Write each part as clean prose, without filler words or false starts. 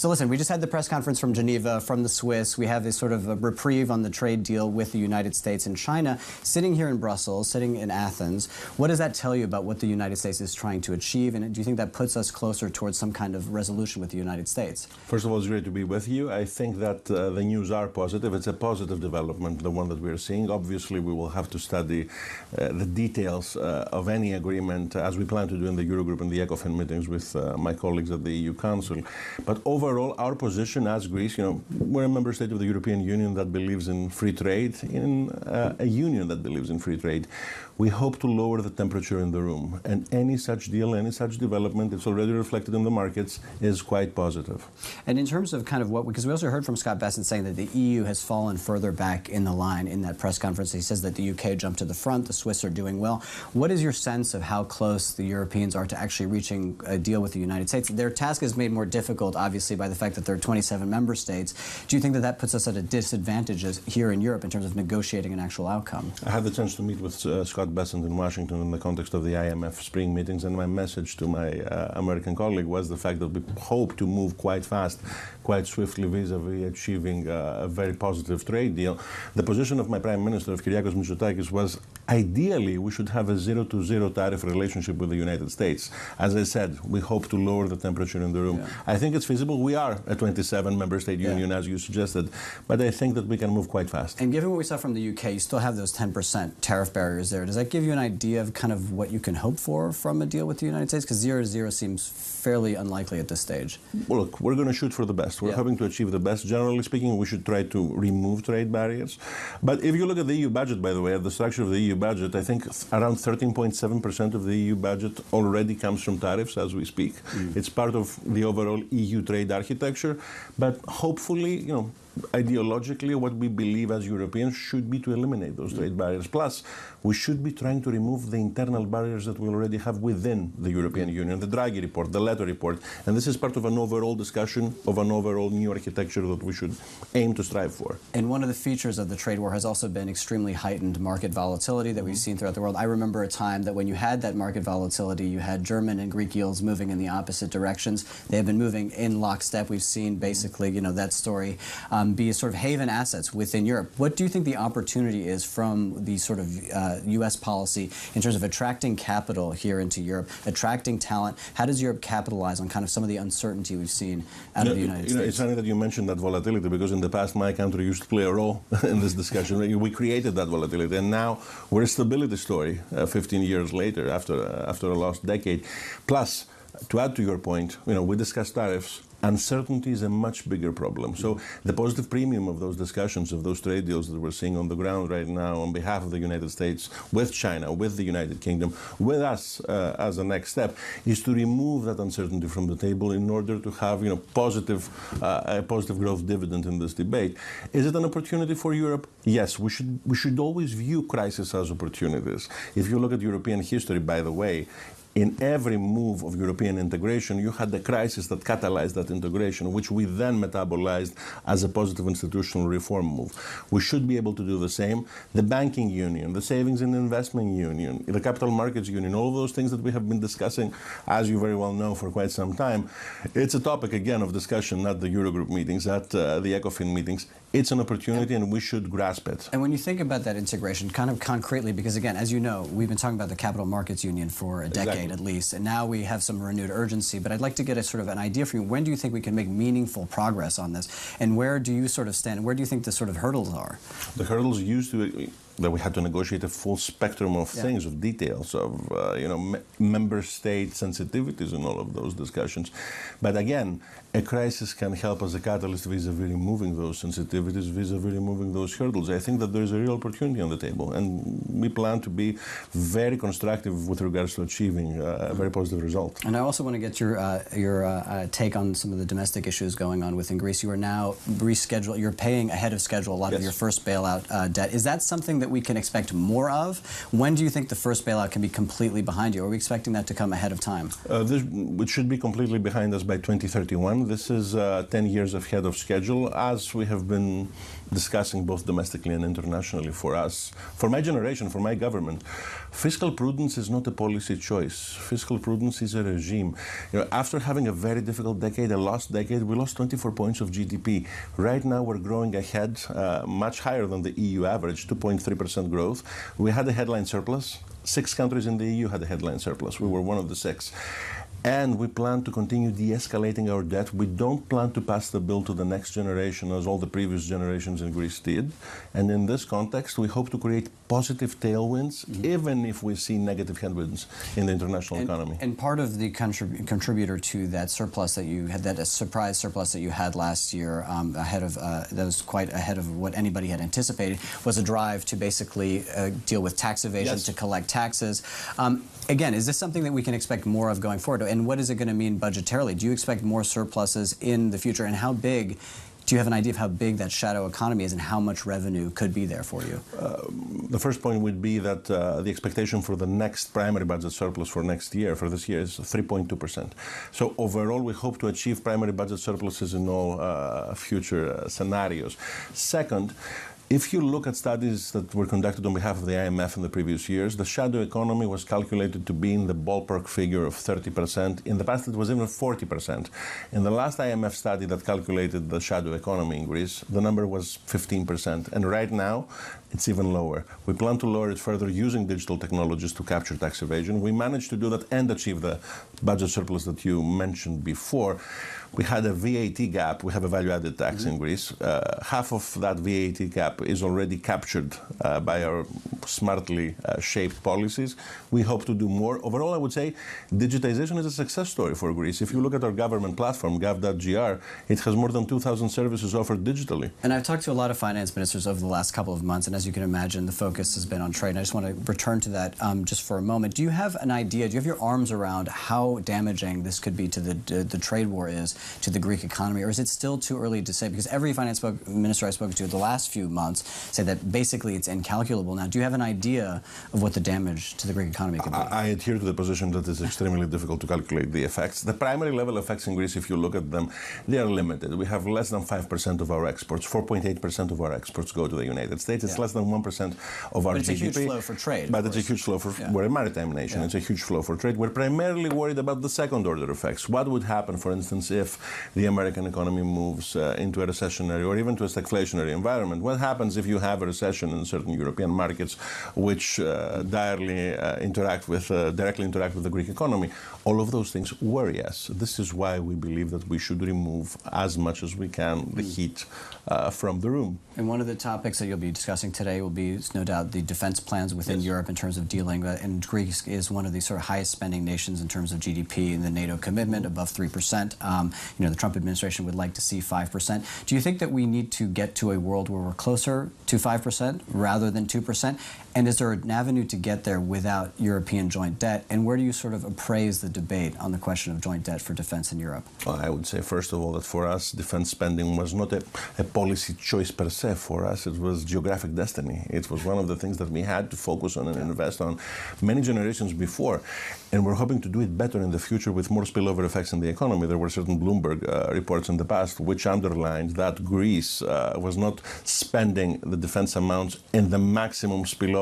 So listen, we just had the press conference from Geneva, from the Swiss. We have this sort of a reprieve on the trade deal with the United States and China. Sitting here in Brussels, sitting in Athens, what does that tell you about what the United States is trying to achieve? And do you think that puts us closer towards some kind of resolution with the United States? First of all, it's great to be with you. I think that the news are positive. It's a positive development, the one that we're seeing. Obviously, we will have to study the details of any agreement, as we plan to do in the Eurogroup and the ECOFIN meetings with my colleagues at the EU Council. But overall, our position as Greece, we're a member state of the European Union that believes in free trade, in a union that believes in free trade. We hope to lower the temperature in the room. And any such deal, any such development, it's already reflected in the markets, is quite positive. And in terms of kind of what, because we also heard from Scott Bessent saying that the EU has fallen further back in the line in that press conference. He says that the UK jumped to the front, the Swiss are doing well. What is your sense of how close the Europeans are to actually reaching a deal with the United States? Their task is made more difficult, obviously, by the fact that there are 27 member states. Do you think that that puts us at a disadvantage here in Europe in terms of negotiating an actual outcome? I had the chance to meet with Scott Bessent in Washington in the context of the IMF spring meetings, and my message to my American colleague was the fact that we hope to move quite fast, quite swiftly vis-a-vis achieving a very positive trade deal. The position of my Prime Minister, of Kyriakos Mitsotakis, was ideally we should have a zero-to-zero tariff relationship with the United States. As I said, we hope to lower the temperature in the room. Yeah. I think it's feasible. We are a 27 member state union, as you suggested, but I think that we can move quite fast. And given what we saw from the UK, you still have those 10% tariff barriers there. Does that give you an idea of kind of what you can hope for from a deal with the United States? Because 0-0 seems fairly unlikely at this stage. Well, look, we're going to shoot for the best. We're hoping to achieve the best. Generally speaking, we should try to remove trade barriers. But if you look at the EU budget, by the way, at the structure of the EU budget, I think around 13.7% of the EU budget already comes from tariffs as we speak. It's part of the overall EU trade architecture. But hopefully, ideologically, what we believe as Europeans should be to eliminate those trade barriers. Plus, we should be trying to remove the internal barriers that we already have within the European Union, the Draghi report, the Leto report. And this is part of an overall discussion of an overall new architecture that we should aim to strive for. And one of the features of the trade war has also been extremely heightened market volatility that we've seen throughout the world. I remember a time that when you had that market volatility, you had German and Greek yields moving in the opposite directions. They have been moving in lockstep. We've seen basically, that story be a sort of haven assets within Europe. What do you think the opportunity is from the sort of U.S. policy in terms of attracting capital here into Europe, attracting talent? How does Europe capitalize on kind of some of the uncertainty we've seen out of the United States? It's funny that you mentioned that volatility, because in the past my country used to play a role in this discussion. We created that volatility, and now we're a stability story 15 years later after a lost decade. Plus, to add to your point, we discussed tariffs. Uncertainty is a much bigger problem. So the positive premium of those discussions, of those trade deals that we're seeing on the ground right now on behalf of the United States, with China, with the United Kingdom, with us as a next step, is to remove that uncertainty from the table in order to have a positive growth dividend in this debate. Is it an opportunity for Europe? Yes, we should always view crisis as opportunities. If you look at European history, by the way, in every move of European integration, you had the crisis that catalyzed that integration, which we then metabolized as a positive institutional reform move. We should be able to do the same. The banking union, the savings and investment union, the capital markets union, all of those things that we have been discussing, as you very well know, for quite some time. It's a topic, again, of discussion at the Eurogroup meetings, at the ECOFIN meetings. It's an opportunity, and we should grasp it. And when you think about that integration, kind of concretely, because again, as you know, we've been talking about the capital markets union for a decade at least, and now we have some renewed urgency. But I'd like to get a sort of an idea from you. When do you think we can make meaningful progress on this? And where do you sort of stand? Where do you think the sort of hurdles are? The hurdles used to that we had to negotiate a full spectrum of things, of details, of member state sensitivities in all of those discussions. But again, a crisis can help as a catalyst vis-a-vis removing those sensitivities, vis-a-vis removing those hurdles. I think that there is a real opportunity on the table, and we plan to be very constructive with regards to achieving a very positive result. And I also want to get your take on some of the domestic issues going on within Greece. You are now rescheduled. You're paying ahead of schedule a lot of your first bailout debt. Is that something that that we can expect more of? When do you think the first bailout can be completely behind you? Are we expecting that to come ahead of time? It should be completely behind us by 2031. This is 10 years ahead of schedule, as we have been discussing both domestically and internationally. For us, for my generation, for my government, fiscal prudence is not a policy choice. Fiscal prudence is a regime. After having a very difficult decade, a lost decade, we lost 24 points of GDP. Right now, we're growing ahead, much higher than the EU average, 2.3% growth. We had a headline surplus. 6 countries in the EU had a headline surplus. We were one of the 6. And we plan to continue de-escalating our debt. We don't plan to pass the bill to the next generation as all the previous generations in Greece did. And in this context, we hope to create positive tailwinds, even if we see negative headwinds in the international economy. And part of the contributor to that surplus that you had, that surprise surplus that you had last year, that was quite ahead of what anybody had anticipated, was a drive to basically deal with tax evasion, to collect taxes. Again, is this something that we can expect more of going forward? And what is it going to mean budgetarily? Do you expect more surpluses in the future? And how big, do you have an idea of how big that shadow economy is and how much revenue could be there for you? The first point would be that the expectation for the next primary budget surplus for next year, for this year, is 3.2%. So overall, we hope to achieve primary budget surpluses in all future scenarios. Second, if you look at studies that were conducted on behalf of the IMF in the previous years, the shadow economy was calculated to be in the ballpark figure of 30%. In the past, it was even 40%. In the last IMF study that calculated the shadow economy in Greece, the number was 15%. And right now, it's even lower. We plan to lower it further using digital technologies to capture tax evasion. We managed to do that and achieve the budget surplus that you mentioned before. We had a VAT gap. We have a value-added tax in Greece. Half of that VAT gap is already captured by our smartly shaped policies. We hope to do more. Overall, I would say digitization is a success story for Greece. If you look at our government platform, gov.gr, it has more than 2,000 services offered digitally. And I've talked to a lot of finance ministers over the last couple of months, and as you can imagine, the focus has been on trade. And I just want to return to that just for a moment. Do you have an idea, do you have your arms around how damaging this could be to the trade war is to the Greek economy, or is it still too early to say? Because every finance minister I've spoken to the last few months say that basically it's incalculable. Now, do you have an idea of what the damage to the Greek economy could be? I adhere to the position that it's extremely difficult to calculate the effects. The primary level effects in Greece, if you look at them, they are limited. We have less than 5% of our exports. 4.8% of our exports go to the United States. It's less than 1% of our GDP. But it's a huge flow for trade. But it's a huge flow for, we're a maritime nation. It's a huge flow for trade. We're primarily worried about the second order effects. What would happen, for instance, if the American economy moves into a recessionary or even to a stagflationary environment? What happens if you have a recession in certain European markets which directly interact with the Greek economy? All of those things worry us. This is why we believe that we should remove as much as we can the heat from the room. And one of the topics that you'll be discussing today will be, no doubt, the defense plans within Europe in terms of dealing, and Greece is one of the sort of highest spending nations in terms of GDP in the NATO commitment, above 3%. The Trump administration would like to see 5%. Do you think that we need to get to a world where we're closer to 5% rather than 2%? And is there an avenue to get there without European joint debt? And where do you sort of appraise the debate on the question of joint debt for defense in Europe? Well, I would say, first of all, that for us, defense spending was not a policy choice per se. For us, it was geographic destiny. It was one of the things that we had to focus on and invest on many generations before. And we're hoping to do it better in the future with more spillover effects in the economy. There were certain Bloomberg reports in the past which underlined that Greece was not spending the defense amounts in the maximum spillover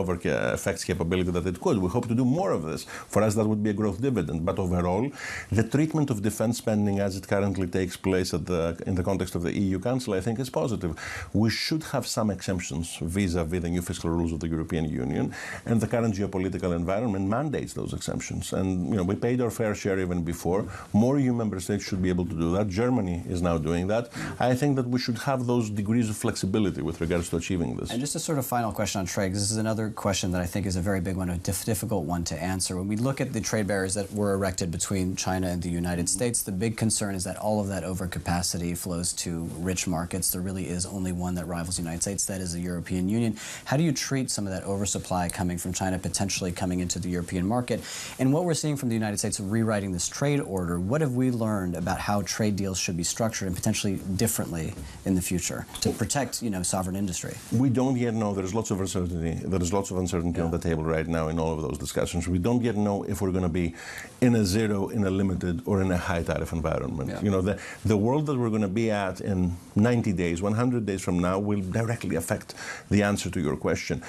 effects capability that it could. We hope to do more of this. For us, that would be a growth dividend. But overall, the treatment of defense spending as it currently takes place in the context of the EU Council, I think, is positive. We should have some exemptions vis-a-vis the new fiscal rules of the European Union, and the current geopolitical environment mandates those exemptions. And we paid our fair share even before. More EU member states should be able to do that. Germany is now doing that. I think that we should have those degrees of flexibility with regards to achieving this. And just a sort of final question on trade, because this is another question that I think is a very big one, a difficult one to answer. When we look at the trade barriers that were erected between China and the United States, the big concern is that all of that overcapacity flows to rich markets. There really is only one that rivals the United States, that is the European Union. How do you treat some of that oversupply coming from China, potentially coming into the European market? And what we're seeing from the United States rewriting this trade order, what have we learned about how how trade deals should be structured and potentially differently in the future to protect, sovereign industry? We don't yet know. There's lots of uncertainty. There is lots of uncertainty on the table right now in all of those discussions. We don't yet know if we're going to be in a zero, in a limited, or in a high tariff environment. Yeah. The world that we're going to be at in 90 days, 100 days from now will directly affect the answer to your question.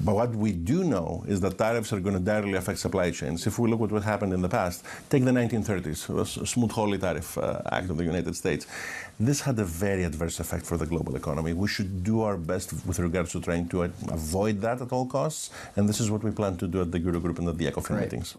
But what we do know is that tariffs are going to directly affect supply chains. If we look at what happened in the past, take the 1930s, the Smoot-Hawley Tariff Act of the United States. This had a very adverse effect for the global economy. We should do our best with regards to trying to avoid that at all costs, and this is what we plan to do at the Eurogroup and at the ECOFIN meetings.